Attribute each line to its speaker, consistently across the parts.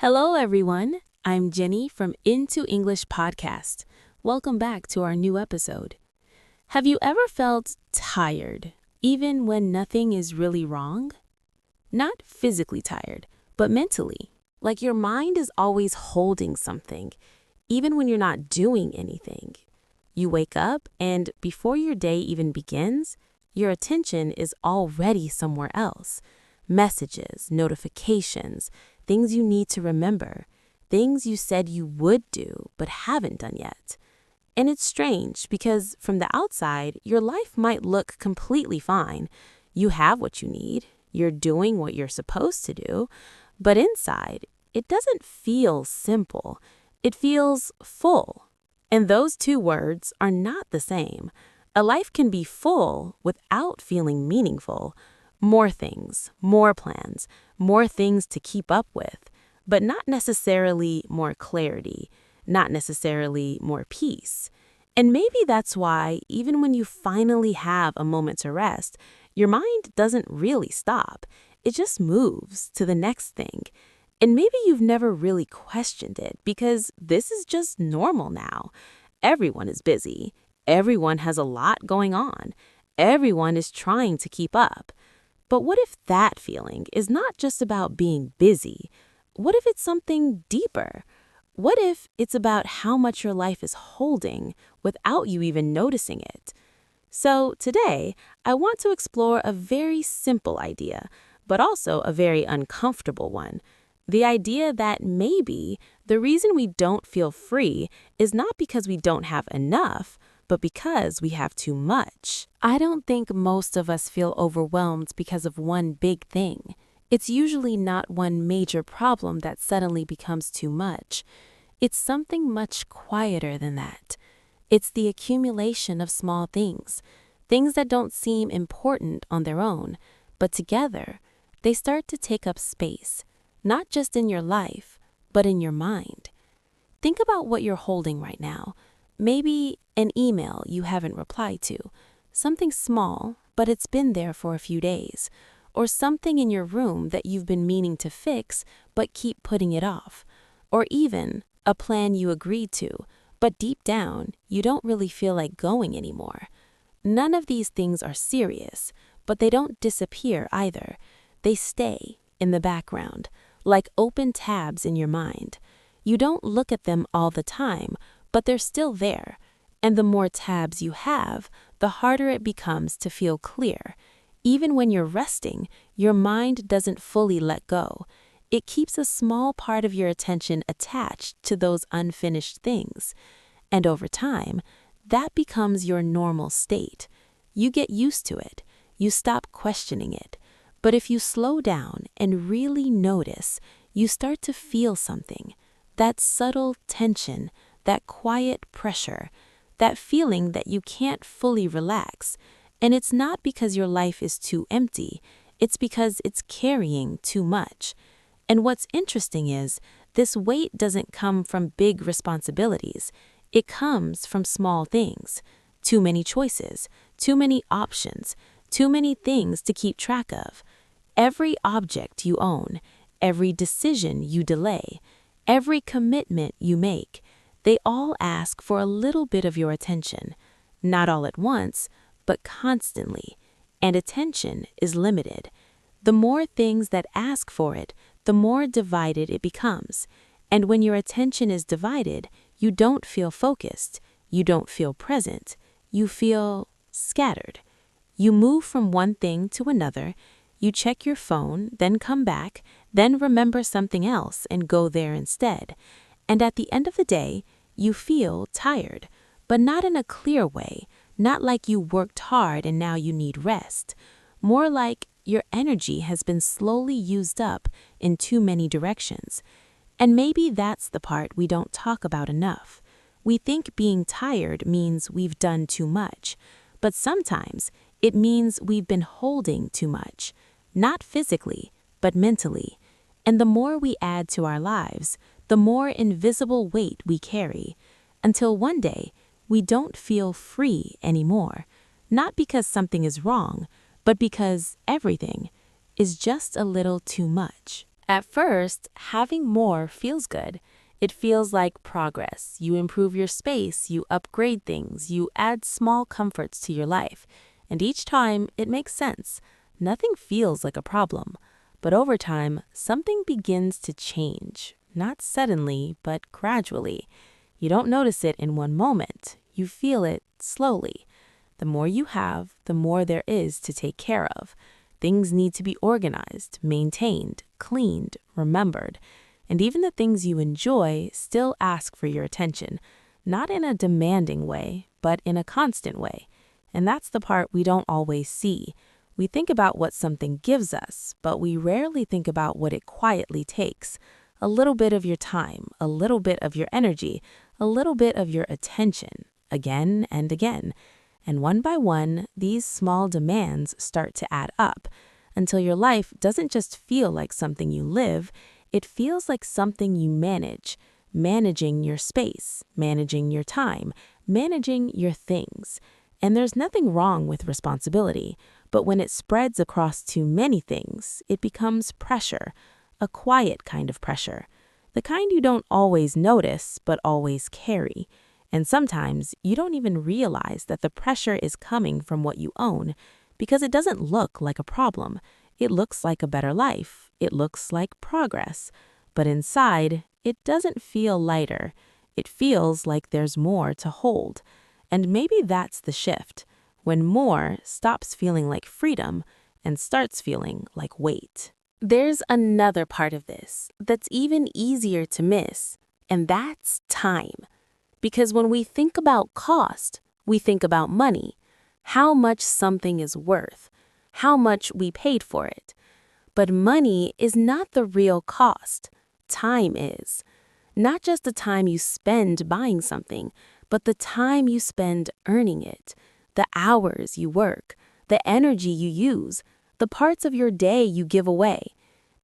Speaker 1: Hello, everyone. I'm Jenny from Into English Podcast. Welcome back to our new episode. Have you ever felt tired, even when nothing is really wrong? Not physically tired, but mentally. Like your mind is always holding something, even when you're not doing anything. You wake up, and before your day even begins, your attention is already somewhere else. Messages, notifications, things you need to remember, things you said you would do but haven't done yet. And it's strange because from the outside, your life might look completely fine. You have what you need, you're doing what you're supposed to do, but inside, it doesn't feel simple. It feels full. And those two words are not the same. A life can be full without feeling meaningful. More things, more plans, more things to keep up with, but not necessarily more clarity, not necessarily more peace. And maybe that's why, even when you finally have a moment to rest, your mind doesn't really stop. It just moves to the next thing. And maybe you've never really questioned it because this is just normal now. Everyone is busy. Everyone has a lot going on. Everyone is trying to keep up. But what if that feeling is not just about being busy? What if it's something deeper? What if it's about how much your life is holding without you even noticing it? So today, I want to explore a very simple idea, but also a very uncomfortable one. The idea that maybe the reason we don't feel free is not because we don't have enough, but because we have too much. I don't think most of us feel overwhelmed because of one big thing. It's usually not one major problem that suddenly becomes too much. It's something much quieter than that. It's the accumulation of small things, things that don't seem important on their own, but together, they start to take up space, not just in your life, but in your mind. Think about what you're holding right now. Maybe an email you haven't replied to, something small, but it's been there for a few days, or something in your room that you've been meaning to fix but keep putting it off, or even a plan you agreed to, but deep down, you don't really feel like going anymore. None of these things are serious, but they don't disappear either. They stay in the background, like open tabs in your mind. You don't look at them all the time, but they're still there. And the more tabs you have, the harder it becomes to feel clear. Even when you're resting, your mind doesn't fully let go. It keeps a small part of your attention attached to those unfinished things. And over time, that becomes your normal state. You get used to it. You stop questioning it. But if you slow down and really notice, you start to feel something. That subtle tension, that quiet pressure, that feeling that you can't fully relax. And it's not because your life is too empty, it's because it's carrying too much. And what's interesting is, this weight doesn't come from big responsibilities. It comes from small things. Too many choices, too many options, too many things to keep track of. Every object you own, every decision you delay, every commitment you make, they all ask for a little bit of your attention. Not all at once, but constantly. And attention is limited. The more things that ask for it, the more divided it becomes. And when your attention is divided, you don't feel focused. You don't feel present. You feel scattered. You move from one thing to another. You check your phone, then come back, then remember something else and go there instead. And at the end of the day, you feel tired, but not in a clear way, not like you worked hard and now you need rest. More like your energy has been slowly used up in too many directions. And maybe that's the part we don't talk about enough. We think being tired means we've done too much, but sometimes it means we've been holding too much, not physically, but mentally. And the more we add to our lives, the more invisible weight we carry, until one day we don't feel free anymore, not because something is wrong, but because everything is just a little too much. At first, having more feels good. It feels like progress. You improve your space, you upgrade things, you add small comforts to your life. And each time, it makes sense. Nothing feels like a problem. But over time, something begins to change. Not suddenly, but gradually. You don't notice it in one moment. You feel it slowly. The more you have, the more there is to take care of. Things need to be organized, maintained, cleaned, remembered. And even the things you enjoy still ask for your attention, not in a demanding way, but in a constant way. And that's the part we don't always see. We think about what something gives us, but we rarely think about what it quietly takes. A little bit of your time, a little bit of your energy, a little bit of your attention, again and again. And one by one, these small demands start to add up until your life doesn't just feel like something you live, it feels like something you manage, managing your space, managing your time, managing your things. And there's nothing wrong with responsibility, but when it spreads across too many things, it becomes pressure, a quiet kind of pressure, the kind you don't always notice but always carry. And sometimes you don't even realize that the pressure is coming from what you own because it doesn't look like a problem. It looks like a better life. It looks like progress. But inside, it doesn't feel lighter. It feels like there's more to hold. And maybe that's the shift, when more stops feeling like freedom and starts feeling like weight. There's another part of this that's even easier to miss, and that's time. Because when we think about cost, we think about money, how much something is worth, how much we paid for it. But money is not the real cost. Time is. Not just the time you spend buying something, but the time you spend earning it, the hours you work, the energy you use, the parts of your day you give away.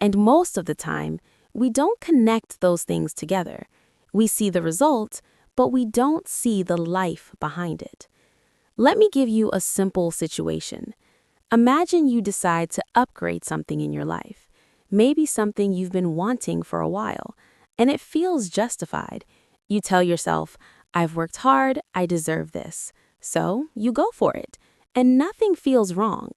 Speaker 1: And most of the time, we don't connect those things together. We see the result, but we don't see the life behind it. Let me give you a simple situation. Imagine you decide to upgrade something in your life, maybe something you've been wanting for a while, and it feels justified. You tell yourself, I've worked hard, I deserve this. So you go for it, and nothing feels wrong.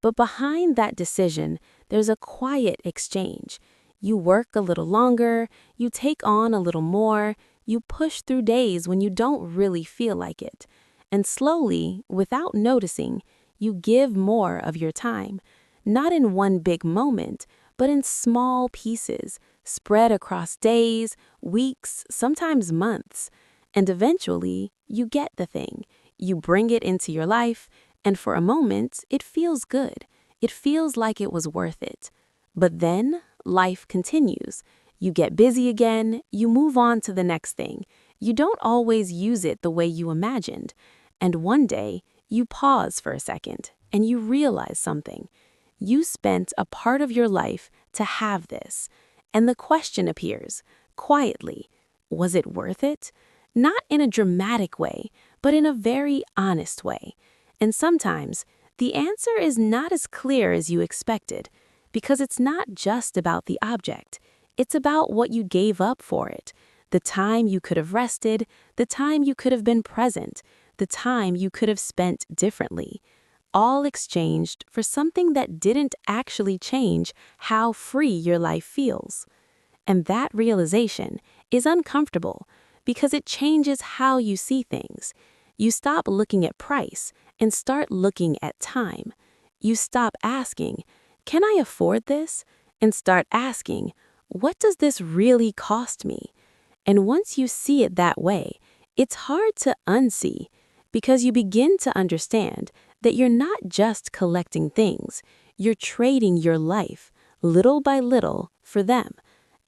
Speaker 1: But behind that decision, there's a quiet exchange. You work a little longer, you take on a little more, you push through days when you don't really feel like it. And slowly, without noticing, you give more of your time, not in one big moment, but in small pieces, spread across days, weeks, sometimes months. And eventually, you get the thing. You bring it into your life, and for a moment, it feels good. It feels like it was worth it. But then, life continues. You get busy again, you move on to the next thing. You don't always use it the way you imagined. And one day, you pause for a second, and you realize something. You spent a part of your life to have this. And the question appears, quietly, was it worth it? Not in a dramatic way, but in a very honest way. And sometimes, the answer is not as clear as you expected, because it's not just about the object. It's about what you gave up for it, the time you could have rested, the time you could have been present, the time you could have spent differently, all exchanged for something that didn't actually change how free your life feels. And that realization is uncomfortable because it changes how you see things. You stop looking at price and start looking at time. You stop asking, can I afford this? And start asking, what does this really cost me? And once you see it that way, it's hard to unsee because you begin to understand that you're not just collecting things, you're trading your life, little by little, for them.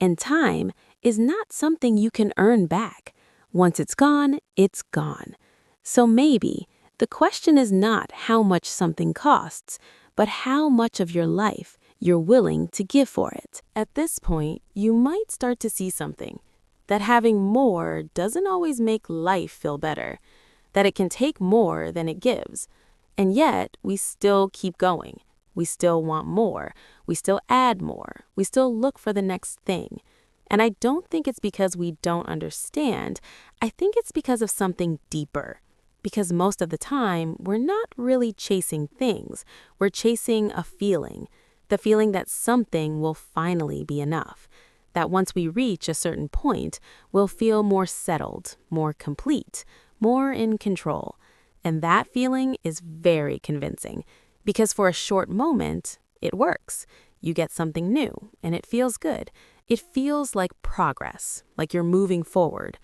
Speaker 1: And time is not something you can earn back. Once it's gone, it's gone. So maybe the question is not how much something costs, but how much of your life you're willing to give for it. At this point, you might start to see something, that having more doesn't always make life feel better, that it can take more than it gives, and yet we still keep going. We still want more. We still add more. We still look for the next thing. And I don't think it's because we don't understand. I think it's because of something deeper. Because most of the time, we're not really chasing things. We're chasing a feeling. The feeling that something will finally be enough. That once we reach a certain point, we'll feel more settled, more complete, more in control. And that feeling is very convincing. Because for a short moment, it works. You get something new, and it feels good. It feels like progress, like you're moving forward.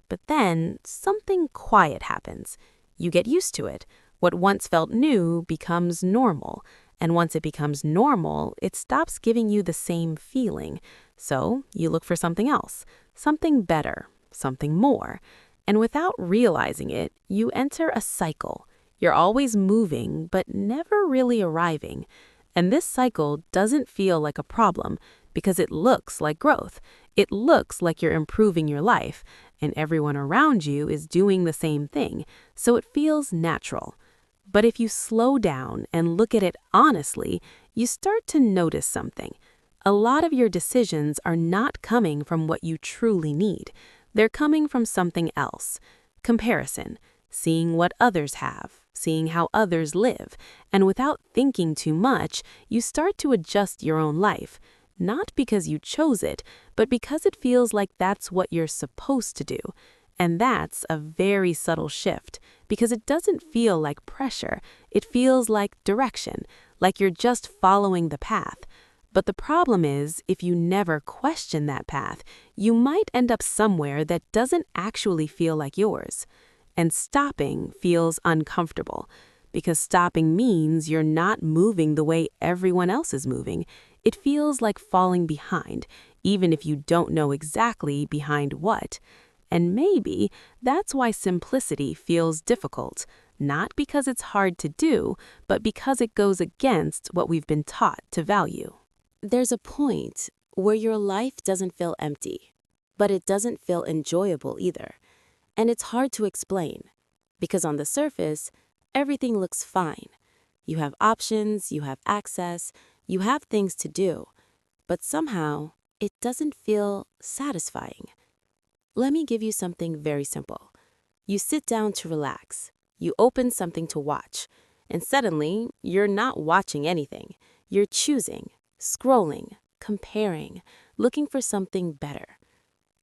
Speaker 1: But then something quiet happens. You get used to it. What once felt new becomes normal. And once it becomes normal, it stops giving you the same feeling. So you look for something else, something better, something more. And without realizing it, you enter a cycle. You're always moving, but never really arriving. And this cycle doesn't feel like a problem because it looks like growth. It looks like you're improving your life, and everyone around you is doing the same thing, so it feels natural. But if you slow down and look at it honestly, you start to notice something. A lot of your decisions are not coming from what you truly need. They're coming from something else. Comparison, seeing what others have, seeing how others live, and without thinking too much, you start to adjust your own life. Not because you chose it, but because it feels like that's what you're supposed to do. And that's a very subtle shift, because it doesn't feel like pressure. It feels like direction, like you're just following the path. But the problem is, if you never question that path, you might end up somewhere that doesn't actually feel like yours. And stopping feels uncomfortable, because stopping means you're not moving the way everyone else is moving. It feels like falling behind, even if you don't know exactly behind what. And maybe that's why simplicity feels difficult, not because it's hard to do, but because it goes against what we've been taught to value. There's a point where your life doesn't feel empty, but it doesn't feel enjoyable either. And it's hard to explain, because on the surface, everything looks fine. You have options, you have access, you have things to do, but somehow it doesn't feel satisfying. Let me give you something very simple. You sit down to relax. You open something to watch, and suddenly you're not watching anything. You're choosing, scrolling, comparing, looking for something better.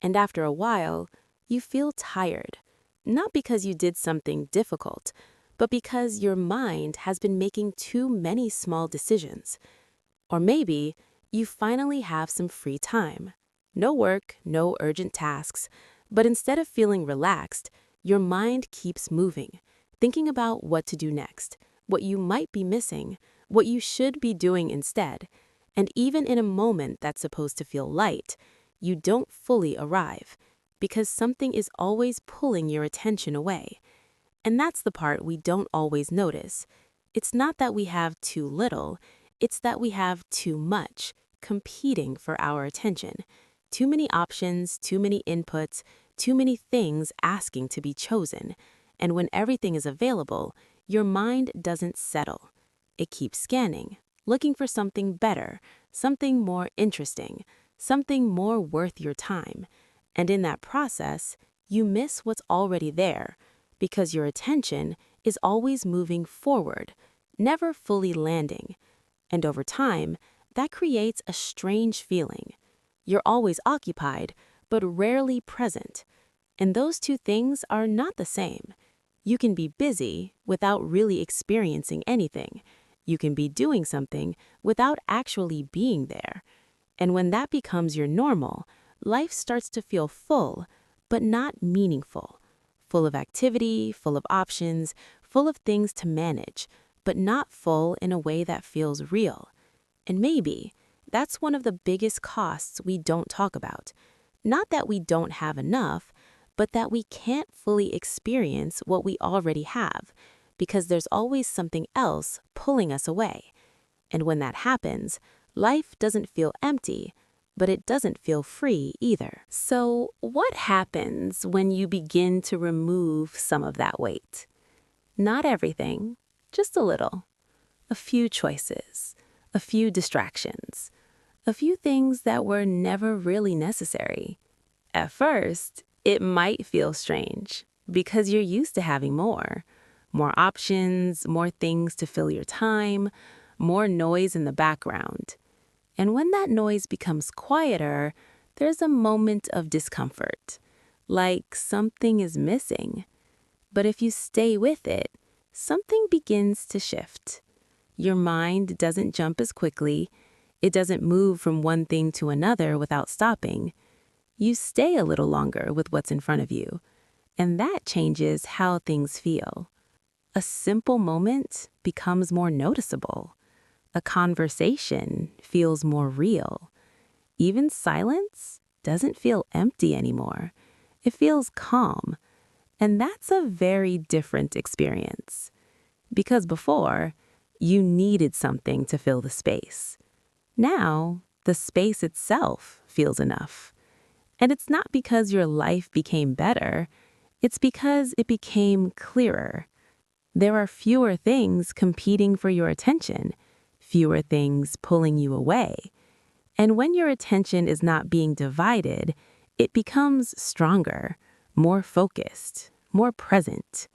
Speaker 1: And after a while, you feel tired, not because you did something difficult, but because your mind has been making too many small decisions. Or maybe you finally have some free time. No work, no urgent tasks, but instead of feeling relaxed, your mind keeps moving, thinking about what to do next, what you might be missing, what you should be doing instead. And even in a moment that's supposed to feel light, you don't fully arrive, because something is always pulling your attention away. And that's the part we don't always notice. It's not that we have too little, it's that we have too much competing for our attention. Too many options, too many inputs, too many things asking to be chosen. And when everything is available, your mind doesn't settle. It keeps scanning, looking for something better, something more interesting, something more worth your time. And in that process, you miss what's already there, because your attention is always moving forward, never fully landing. And over time, that creates a strange feeling. You're always occupied, but rarely present. And those two things are not the same. You can be busy without really experiencing anything. You can be doing something without actually being there. And when that becomes your normal, life starts to feel full, but not meaningful. Full of activity, full of options, full of things to manage, but not full in a way that feels real. And maybe that's one of the biggest costs we don't talk about. Not that we don't have enough, but that we can't fully experience what we already have, because there's always something else pulling us away. And when that happens, life doesn't feel empty, but it doesn't feel free either. So what happens when you begin to remove some of that weight? Not everything, just a little. A few choices, a few distractions, a few things that were never really necessary. At first, it might feel strange because you're used to having more options, more things to fill your time, more noise in the background. And when that noise becomes quieter, there's a moment of discomfort, like something is missing. But if you stay with it, something begins to shift. Your mind doesn't jump as quickly. It doesn't move from one thing to another without stopping. You stay a little longer with what's in front of you, and that changes how things feel. A simple moment becomes more noticeable. A conversation feels more real. Even silence doesn't feel empty anymore. It feels calm. And that's a very different experience. Because before, you needed something to fill the space. Now, the space itself feels enough. And it's not because your life became better, it's because it became clearer. There are fewer things competing for your attention, fewer things pulling you away. And when your attention is not being divided, it becomes stronger, more focused, more present.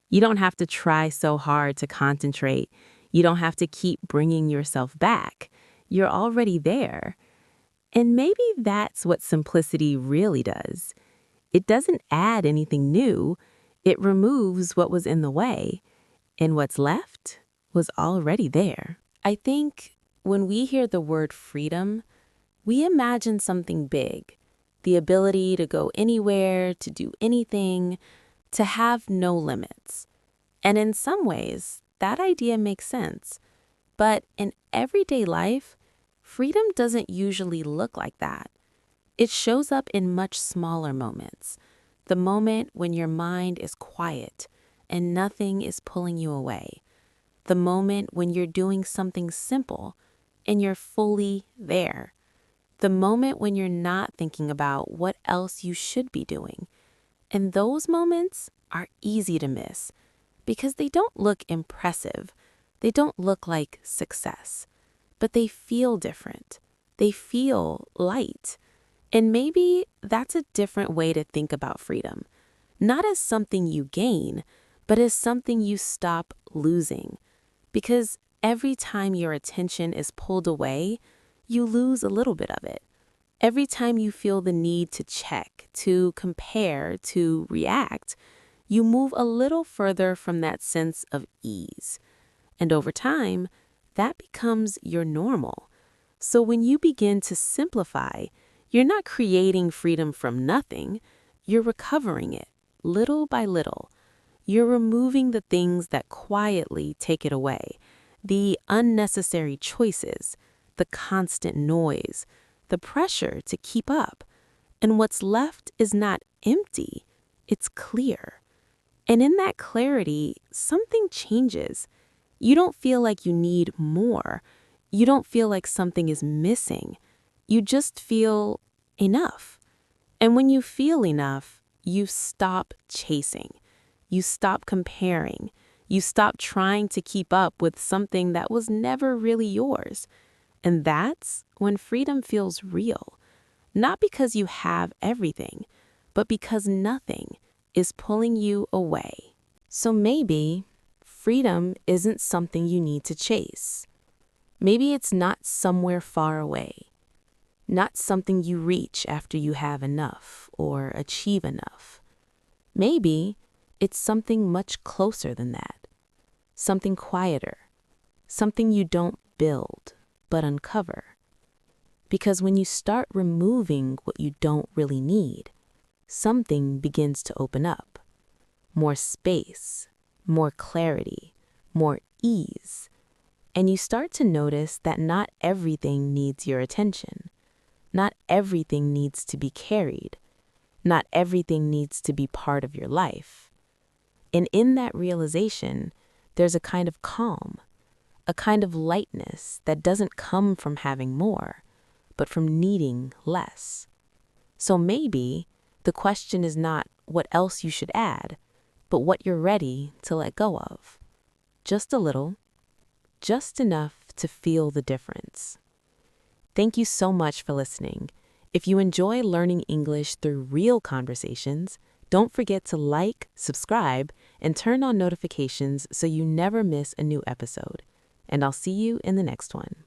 Speaker 1: You don't have to try so hard to concentrate. You don't have to keep bringing yourself back. You're already there. And maybe that's what simplicity really does. It doesn't add anything new. It removes what was in the way. And what's left was already there. I think when we hear the word freedom, we imagine something big. The ability to go anywhere, to do anything, to have no limits. And in some ways, that idea makes sense. But in everyday life, freedom doesn't usually look like that. It shows up in much smaller moments. The moment when your mind is quiet and nothing is pulling you away. The moment when you're doing something simple and you're fully there. The moment when you're not thinking about what else you should be doing. And those moments are easy to miss because they don't look impressive. They don't look like success, but they feel different. They feel light. And maybe that's a different way to think about freedom. Not as something you gain, but as something you stop losing. Because every time your attention is pulled away, you lose a little bit of it. Every time you feel the need to check, to compare, to react, you move a little further from that sense of ease. And over time, that becomes your normal. So when you begin to simplify, you're not creating freedom from nothing. You're recovering it, little by little. You're removing the things that quietly take it away, the unnecessary choices, the constant noise, the pressure to keep up. And what's left is not empty, it's clear. And in that clarity, something changes. You don't feel like you need more. You don't feel like something is missing. You just feel enough. And when you feel enough, you stop chasing. You stop comparing. You stop trying to keep up with something that was never really yours. And that's when freedom feels real. Not because you have everything, but because nothing is pulling you away. So maybe freedom isn't something you need to chase. Maybe it's not somewhere far away. Not something you reach after you have enough or achieve enough. Maybe it's something much closer than that. Something quieter. Something you don't build, but uncover. Because when you start removing what you don't really need, something begins to open up. More space, more clarity, more ease. And you start to notice that not everything needs your attention. Not everything needs to be carried. Not everything needs to be part of your life. And in that realization, there's a kind of calm, a kind of lightness that doesn't come from having more, but from needing less. So maybe the question is not what else you should add, but what you're ready to let go of. Just a little, just enough to feel the difference. Thank you so much for listening. If you enjoy learning English through real conversations, don't forget to like, subscribe, and turn on notifications so you never miss a new episode. And I'll see you in the next one.